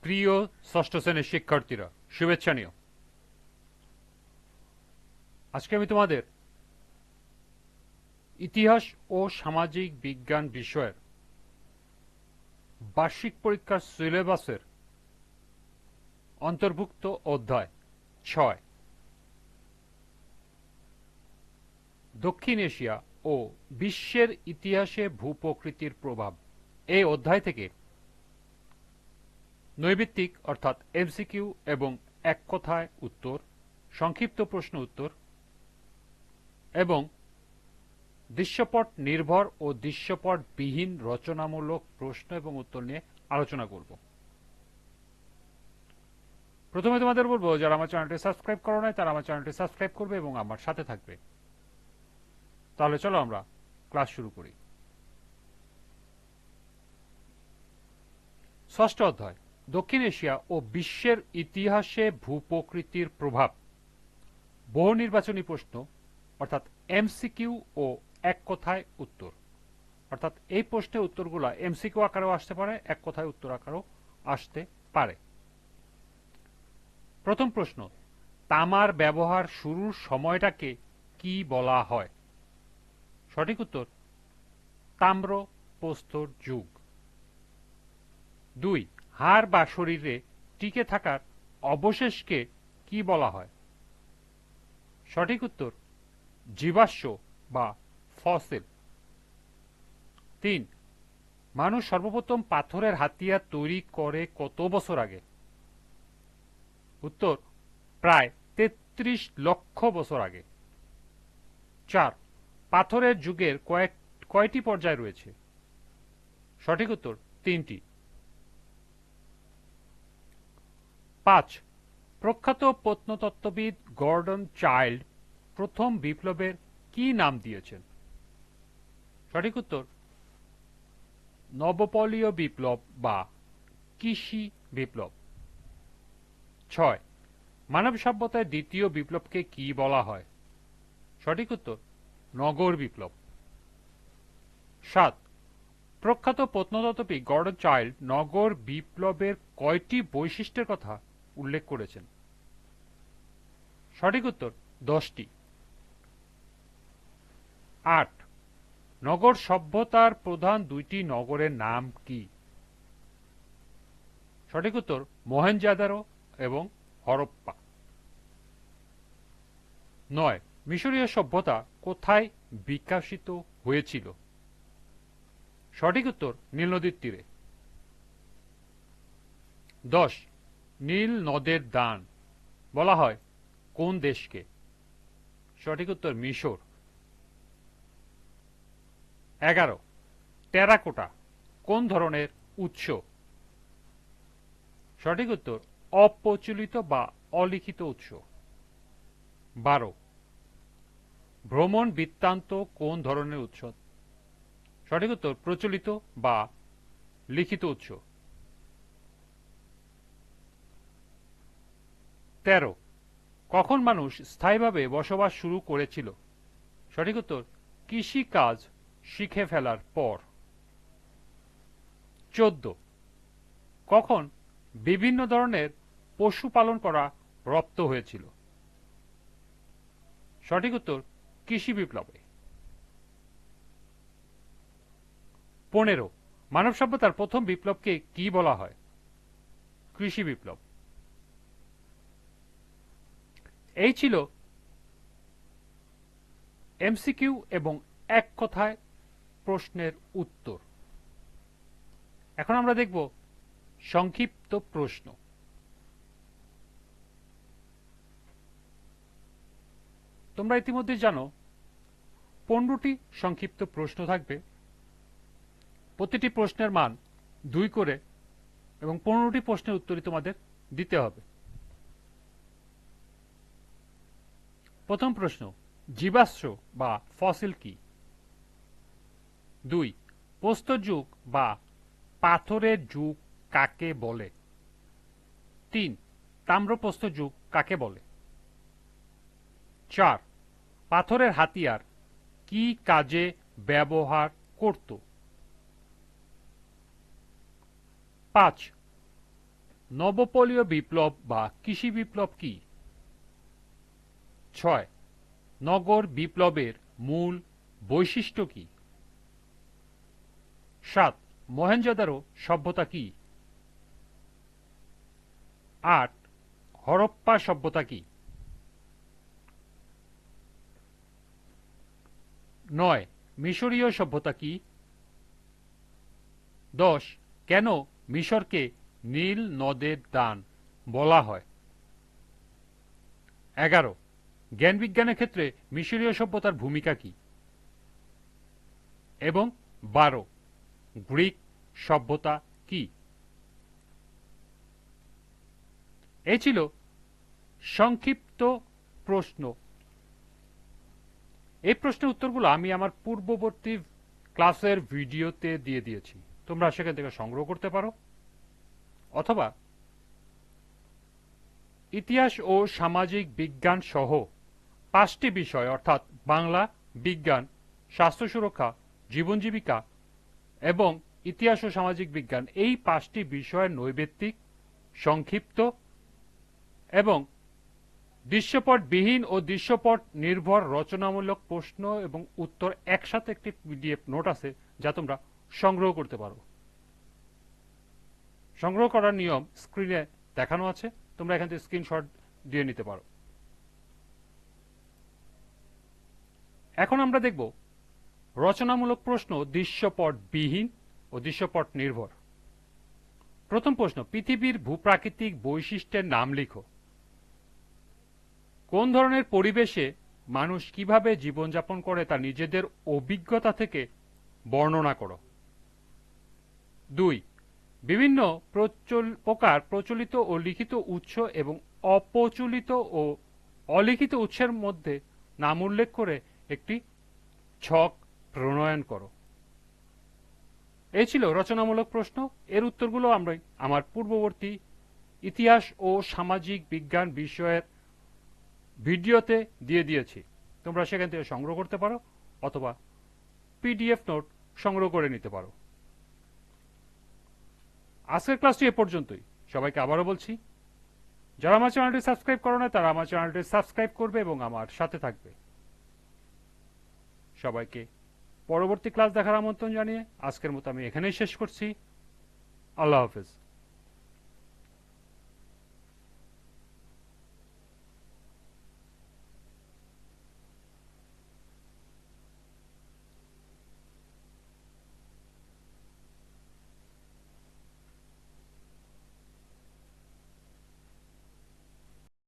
প্রিয় ষষ্ঠ শ্রেণীর শিক্ষার্থীরা, শুভেচ্ছা নিও। আজকে আমি তোমাদের ইতিহাস ও সামাজিক বিজ্ঞান বিষয়ের বার্ষিক পরীক্ষার সিলেবাসের অন্তর্ভুক্ত অধ্যায় ৬ দক্ষিণ এশিয়া ও বিশ্বের ইতিহাসে ভূপ্রকৃতির প্রভাব, এই অধ্যায় থেকে নৈর্ব্যক্তিক অর্থাৎ এমসিকিউ এবং এক কথায় উত্তর, সংক্ষিপ্ত প্রশ্ন উত্তর এবং দৃশ্যপট নির্ভর ও দৃশ্যপট বিহীন রচনামূলক প্রশ্ন এবং উত্তর নিয়ে আলোচনা করব। প্রথমে তোমাদের বলবো, যারা আমার চ্যানেলটি সাবস্ক্রাইব করো নাই তারা আমার চ্যানেলটি সাবস্ক্রাইব করবে এবং আমার সাথে থাকবে। তাহলে চলো আমরা ক্লাস শুরু করি। ষষ্ঠ অধ্যায়, দক্ষিণ এশিয়া ও বিশ্বের ইতিহাসে ভূপ্রকৃতির প্রভাব। বহু নির্বাচনী প্রশ্ন অর্থাৎ এমসিকিউ ও এক কথায় উত্তর, অর্থাৎ এই প্রশ্নের উত্তরগুলো এমসিকিউ আকারেও আসতে পারে, এক কথায় উত্তর আকারেও আসতে পারে। প্রথম প্রশ্ন, তামার ব্যবহার শুরুর সময়টাকে কি বলা হয়? সঠিক উত্তর তাম্র প্রস্তর যুগ। ২, হাড় বা শরীরে টিকে থাকার অবশেষকে কি বলা হয়? সঠিক উত্তর জীবাশ্ম বা ফসিল। ৩, মানুষ সর্বপ্রথম পাথরের হাতিয়ার তৈরি করে কত বছর আগে? উত্তর প্রায় ৩৩ লক্ষ বছর আগে। ৪, পাথরের যুগের কয়টি পর্যায় রয়েছে? সঠিক উত্তর ৩টি। ৫, প্রখ্যাত প্রত্নতত্ত্ববিদ গর্ডন চাইল্ড প্রথম বিপ্লবের কি নাম দিয়েছেন? সঠিক উত্তর নবপলীয় বিপ্লব বা কৃষি বিপ্লব। ৬, মানব সভ্যতার দ্বিতীয় বিপ্লবকে কি বলা হয়? সঠিক উত্তর নগর বিপ্লব। ৭, প্রখ্যাত প্রত্নতত্ত্ববিদ গর্ডন চাইল্ড নগর বিপ্লবের কয়টি বৈশিষ্ট্যের কথা উল্লেখ করেছেন? সঠিক উত্তর ১০টি। ৮, নগর সভ্যতার প্রধান দুইটি নগরের নাম কি? সঠিক উত্তর মহেঞ্জোদারো এবং হরপ্পা। ৯, মিশরীয় সভ্যতা কোথায় বিকশিত হয়েছিল? সঠিক উত্তর নীল নদীর তীরে। ১০, নীল নদের দান বলা হয় কোন দেশকে? সঠিক উত্তর মিশর। ১১, টেরাকোটা কোন ধরনের উৎস? সঠিক উত্তর অপ্রচলিত বা অলিখিত উৎস। ১২, ভ্রমণ বৃত্তান্ত কোন ধরনের উৎস? সঠিক উত্তর প্রচলিত বা লিখিত উৎস। ১৩, কখন মানুষ স্থায়ীভাবে বসবাস শুরু করেছিল? সঠিক উত্তর কৃষি কাজ শিখে ফেলার পর। ১৪, কখন বিভিন্ন ধরনের পশু পালন করা রপ্ত হয়েছিল? সঠিক উত্তর কৃষি বিপ্লবে। ১৫, মানব সভ্যতার প্রথম বিপ্লবকে কি বলা হয়? কৃষি বিপ্লব। এই ছিল এমসিকিউ এবং এক কথায় প্রশ্নের উত্তর। এখন আমরা দেখব সংক্ষিপ্ত প্রশ্ন। তোমরা ইতিমধ্যে জানো ১৫টি সংক্ষিপ্ত প্রশ্ন থাকবে, প্রতিটি প্রশ্নের মান ২ করে এবং ১৫টি প্রশ্নের উত্তরই তোমাদের দিতে হবে। প্রথম প্রশ্ন, জীবাশ্ম বা ফসিল কি? ২, প্রস্তর যুগ বা পাথরের যুগ কাকে বলে? ৩, তাম্রপ্রস্তর যুগ কাকে বলে? ৪, পাথরের হাতিয়ার কি কাজে ব্যবহার করত? ৫, নবপলীয় বিপ্লব বা কৃষি বিপ্লব কি? 6. নগর বিপ্লবের মূল বৈশিষ্ট্য কি? 7. মহেঞ্জোদারো সভ্যতা কি? 8. হরপ্পা সভ্যতা কি? 9. মিশরীয় সভ্যতা কি? 10. কেন মিশরকে নীল নদের দান বলা হয়? 11. জ্ঞান বিজ্ঞানের ক্ষেত্রে মিশরীয় সভ্যতার ভূমিকা কি? এবং 12. গ্রিক সভ্যতা কি? এই ছিল সংক্ষিপ্ত প্রশ্ন। এই প্রশ্নের উত্তরগুলো আমি আমার পূর্ববর্তী ক্লাসের ভিডিওতে দিয়ে দিয়েছি, তোমরা সেখান থেকে সংগ্রহ করতে পারো, অথবা ইতিহাস ও সামাজিক বিজ্ঞান সহ 5টি বিষয় অর্থাৎ বাংলা, বিজ্ঞান, স্বাস্থ্য সুরক্ষা, জীবন জীবিকা এবং ইতিহাস ও সামাজিক বিজ্ঞান, এই 5টি বিষয়ের নৈবেত্তিক, সংক্ষিপ্ত এবং দৃশ্যপটবিহীন ও দৃশ্যপট নির্ভর রচনামূলক প্রশ্ন এবং উত্তর একসাথে একটি পিডিএফ নোট আছে, যা তোমরা সংগ্রহ করতে পারো। সংগ্রহ করার নিয়ম স্ক্রিনে দেখানো আছে, তোমরা এখান থেকে স্ক্রিনশট দিয়ে নিতে পারো। এখন আমরা দেখব রচনামূলক প্রশ্ন দৃশ্যপটবিহীন ও দৃশ্যপট নির্ভর। প্রথম প্রশ্ন, পৃথিবীর ভূপ্রাকৃতিক বৈশিষ্ট্যের নাম লিখো। কোন ধরনের পরিবেশে মানুষ কিভাবে জীবনযাপন করে তা নিজেদের অভিজ্ঞতা থেকে বর্ণনা করো। 2. বিভিন্ন প্রকার প্রচলিত ও লিখিত উৎস এবং অপ্রচলিত ও অলিখিত উৎসের মধ্যে নাম উল্লেখ করে একটি ছক প্রণয়ন করো। এই ছিল রচনামূলক প্রশ্ন। এর উত্তরগুলো আমরা আমার পূর্ববর্তী ইতিহাস ও সামাজিক বিজ্ঞান বিষয়ের ভিডিওতে দিয়ে দিয়েছি, তোমরা সেখান থেকে সংগ্রহ করতে পারো অথবা পিডিএফ নোট সংগ্রহ করে নিতে পারো। আজকের ক্লাসটি এ পর্যন্তই। সবাইকে আবারও বলছি, যারা আমার চ্যানেলটি সাবস্ক্রাইব করো না তারা আমার চ্যানেলটি সাবস্ক্রাইব করবে এবং আমার সাথে থাকবে। সবাইকে পরবর্তী ক্লাস দেখার আমন্ত্রণ জানিয়ে আজকের মতো আমি এখানেই শেষ করছি। আল্লাহ হাফেজ।